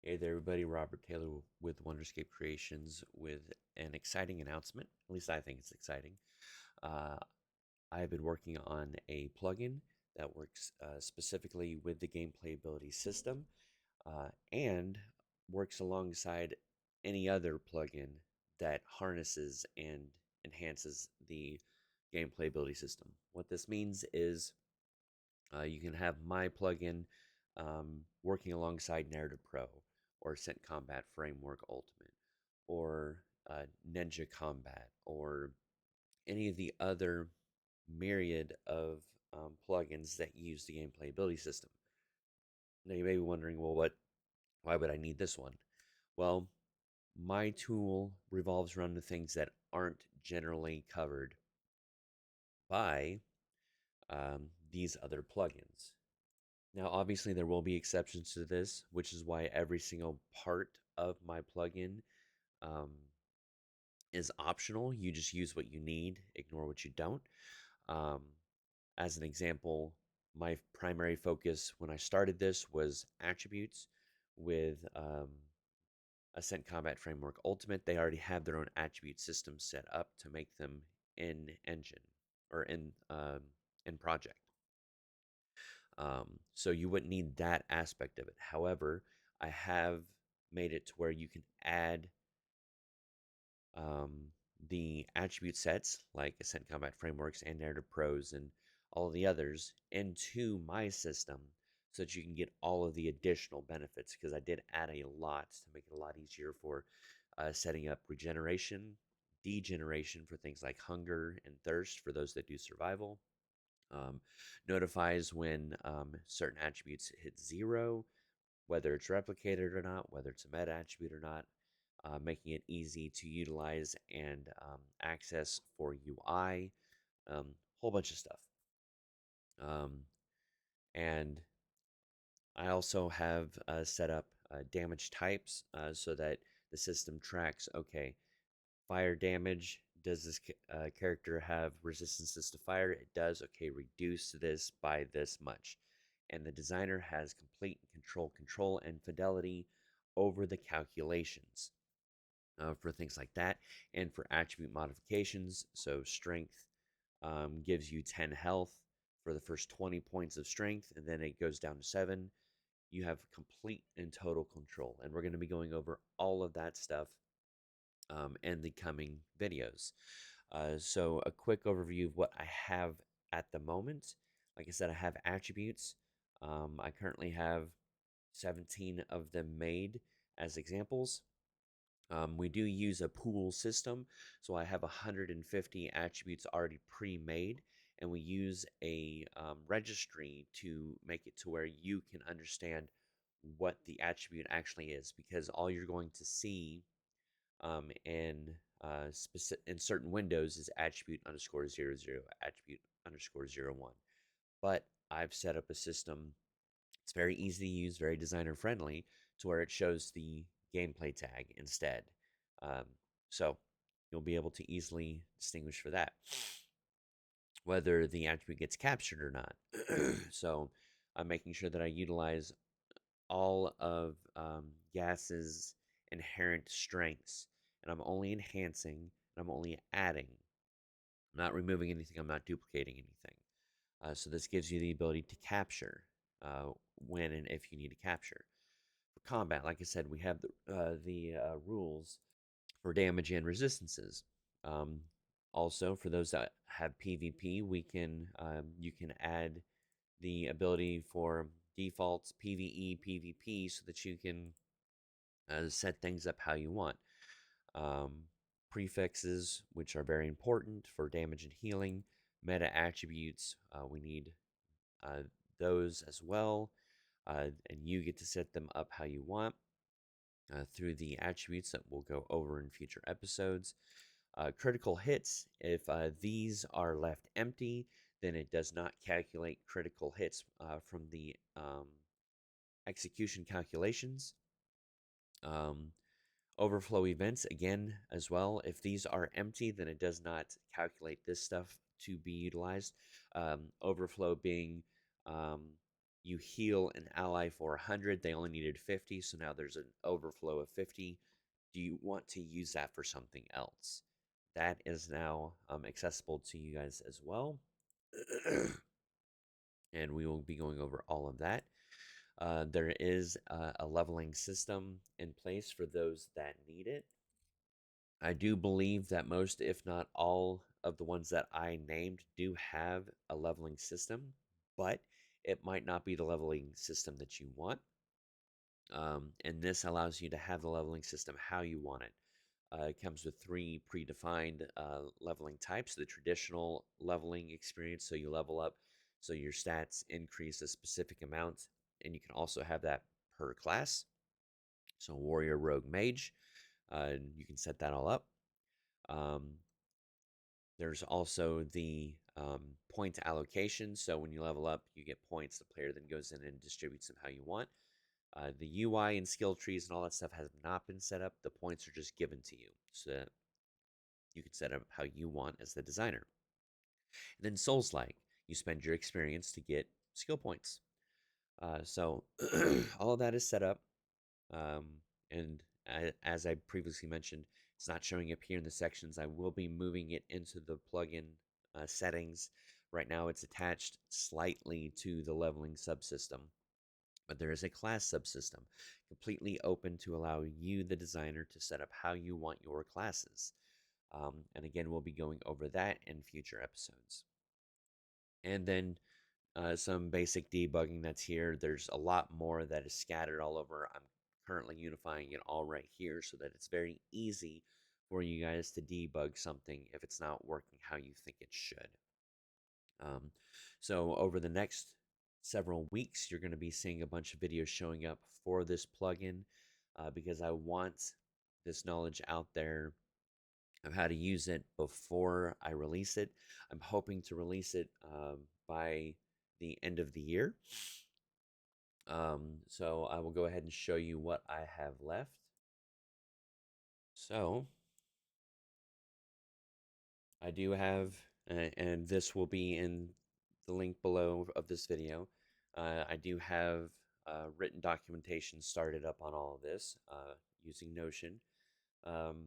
Hey there, everybody. Robert Taylor with Wonderscape Creations with an exciting announcement. At least I think it's exciting. Uh, I have been working on a plugin that works specifically with the gameplay ability system and works alongside any other plugin that harnesses and enhances the gameplay ability system. What this means is you can have my plugin working alongside Narrative Pro or Scent Combat Framework Ultimate or Ninja Combat or any of the other myriad of plugins that use the gameplay ability system. Now you may be wondering, well, why would I need this one? Well, my tool revolves around the things that aren't generally covered by these other plugins. Now, obviously, there will be exceptions to this, which is why every single part of my plugin um, is optional. You just use what you need, ignore what you don't. Um, as an example, my primary focus when I started this was attributes with Ascent Combat Framework Ultimate. They already have their own attribute system set up to make them in engine or in project. So you wouldn't need that aspect of it. However, I have made it to where you can add um, the attribute sets like Ascent Combat Frameworks and Narrative Pros and all the others into my system so that you can get all of the additional benefits because I did add a lot to make it a lot easier for setting up regeneration, degeneration for things like hunger and thirst for those that do survival, um, notifies when certain attributes hit zero, whether it's replicated or not, whether it's a meta attribute or not, making it easy to utilize and access for UI, whole bunch of stuff. Um, and I also have set up damage types so that the system tracks, okay, fire damage. Does this character have resistances to fire? It does. Okay, reduce this by this much. And the designer has complete control, and fidelity over the calculations for things like that. And for attribute modifications, so strength gives you 10 health for the first 20 points of strength, and then it goes down to 7. You have complete and total control. And we're going to be going over all of that stuff in the coming videos. So a quick overview of what I have at the moment. Like I said, I have attributes. I currently have 17 of them made as examples. We do use a pool system, so I have 150 attributes already pre-made, and we use a registry to make it to where you can understand what the attribute actually is, because all you're going to see in certain windows is attribute underscore 00, attribute underscore 01. But I've set up a system. It's very easy to use, very designer friendly, to where it shows the gameplay tag instead. Um, so you'll be able to easily distinguish for that whether the attribute gets captured or not. So I'm making sure that I utilize all of Gas's inherent strengths, and I'm only enhancing, and I'm only adding. I'm not removing anything, I'm not duplicating anything. So this gives you the ability to capture when and if you need to capture. For combat, like I said, we have the rules for damage and resistances. Um, Also, for those that have PvP, you can add the ability for defaults PvE, PvP, so that you can set things up how you want. Um, Prefixes, which are very important for damage and healing. Meta attributes, we need uh, those as well. And you get to set them up how you want through the attributes that we'll go over in future episodes. Critical hits, if these are left empty, then it does not calculate critical hits from the execution calculations. Um, Overflow events, again, as well. If these are empty, then it does not calculate this stuff to be utilized. Overflow being You heal an ally for 100. They only needed 50, so now there's an overflow of 50. Do you want to use that for something else? That is now accessible to you guys as well. And we will be going over all of that. There is a leveling system in place for those that need it. I do believe that most, if not all, of the ones that I named do have a leveling system, but it might not be the leveling system that you want. And this allows you to have the leveling system how you want it. It comes with three predefined leveling types: the traditional leveling experience, so you level up, so your stats increase a specific amount, and you can also have that per class. So, warrior, rogue, mage, you can set that all up. Um, there's also the point allocation. So when you level up, you get points. The player then goes in and distributes them how you want. The UI and skill trees and all that stuff has not been set up. The points are just given to you, so that you can set up how you want as the designer. And then Souls-like, you spend your experience to get skill points. So all of that is set up, um, and as I previously mentioned, it's not showing up here in the sections. I will be moving it into the plugin settings. Right now, it's attached slightly to the leveling subsystem, but there is a class subsystem completely open to allow you, the designer, to set up how you want your classes. And again, we'll be going over that in future episodes. And then some basic debugging that's here. There's a lot more that is scattered all over. I'm currently unifying it all right here so that it's very easy for you guys to debug something if it's not working how you think it should. Um, so over the next several weeks, you're going to be seeing a bunch of videos showing up for this plugin because I want this knowledge out there of how to use it before I release it. I'm hoping to release it by the end of the year. So I will go ahead and show you what I have left. So I do have, and this will be in the link below of this video. I do have written documentation started up on all of this using Notion. Um,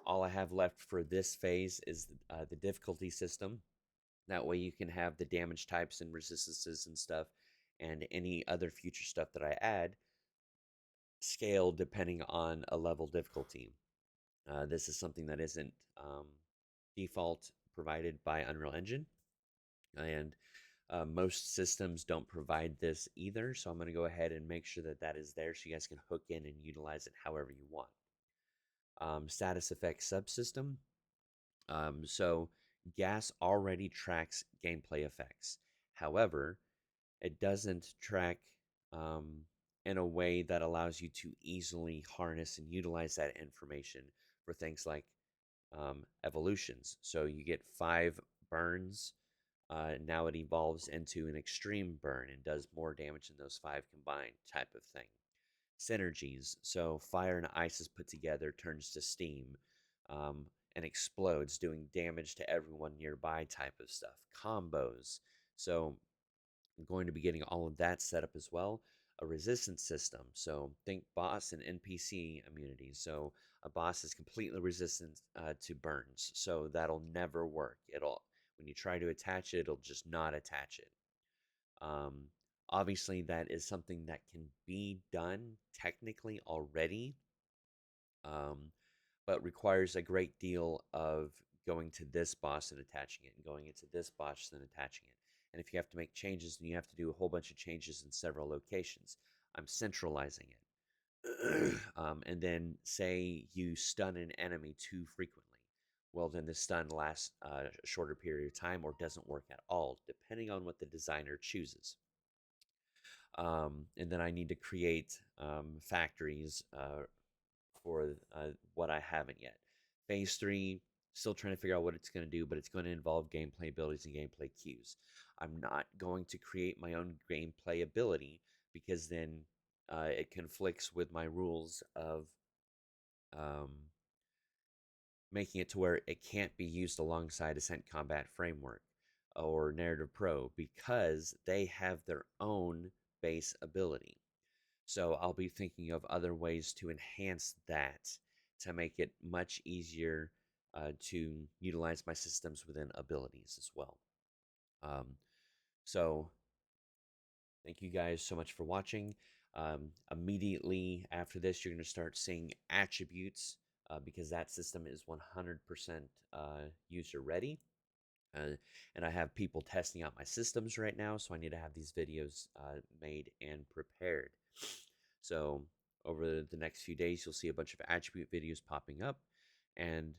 all I have left for this phase is the difficulty system. That way you can have the damage types and resistances and stuff, and any other future stuff that I add scale depending on a level difficulty. This is something that isn't default provided by Unreal Engine, and most systems don't provide this either. So I'm going to go ahead and make sure that that is there so you guys can hook in and utilize it however you want. Status effects subsystem. So gas already tracks gameplay effects. However, it doesn't track um, in a way that allows you to easily harness and utilize that information for things like evolutions. So you get 5 burns. Now it evolves into an extreme burn and does more damage than those 5 combined, type of thing. Synergies. So fire and ice is put together, turns to steam, and explodes, doing damage to everyone nearby, type of stuff. Combos. So I'm going to be getting all of that set up as well. A resistance system. So think boss and NPC immunity. So a boss is completely resistant to burns. So that'll never work. It'll, when you try to attach it, it'll just not attach it. Um, Obviously, that is something that can be done technically already, um, but requires a great deal of going to this boss and attaching it, and going into this boss and attaching it. And if you have to make changes, then you have to do a whole bunch of changes in several locations. I'm centralizing it. And then say you stun an enemy too frequently. Well, then the stun lasts a shorter period of time or doesn't work at all, depending on what the designer chooses. And then I need to create factories for what I haven't yet. Phase 3, still trying to figure out what it's going to do, but it's going to involve gameplay abilities and gameplay cues. I'm not going to create my own gameplay ability because then it conflicts with my rules of um, making it to where it can't be used alongside Ascent Combat Framework. or Narrative Pro because they have their own base ability. So I'll be thinking of other ways to enhance that to make it much easier to utilize my systems within abilities as well. Um, so thank you guys so much for watching. Immediately after this, you're going to start seeing attributes because that system is 100% user ready. And I have people testing out my systems right now, so I need to have these videos made and prepared. So over the next few days, you'll see a bunch of attribute videos popping up, and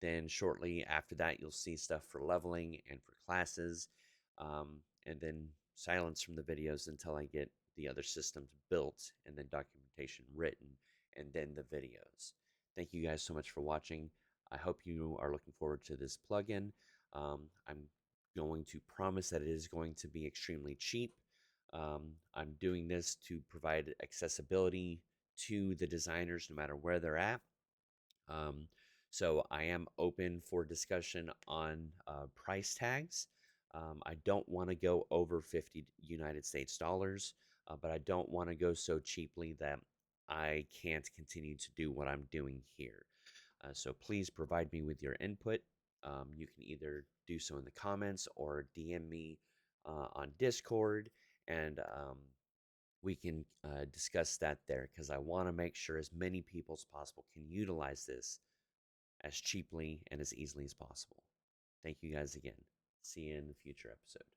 then shortly after that, you'll see stuff for leveling and for classes, and then silence from the videos until I get the other systems built and then documentation written, and then the videos. Thank you guys so much for watching. I hope you are looking forward to this plugin. I'm going to promise that it is going to be extremely cheap. I'm doing this to provide accessibility to the designers no matter where they're at. Um, so I am open for discussion on price tags. I don't want to go over 50 United States dollars, but I don't want to go so cheaply that I can't continue to do what I'm doing here. So please provide me with your input. You can either do so in the comments or DM me on Discord, and we can discuss that there because I want to make sure as many people as possible can utilize this as cheaply and as easily as possible. Thank you guys again. See you in the future episode.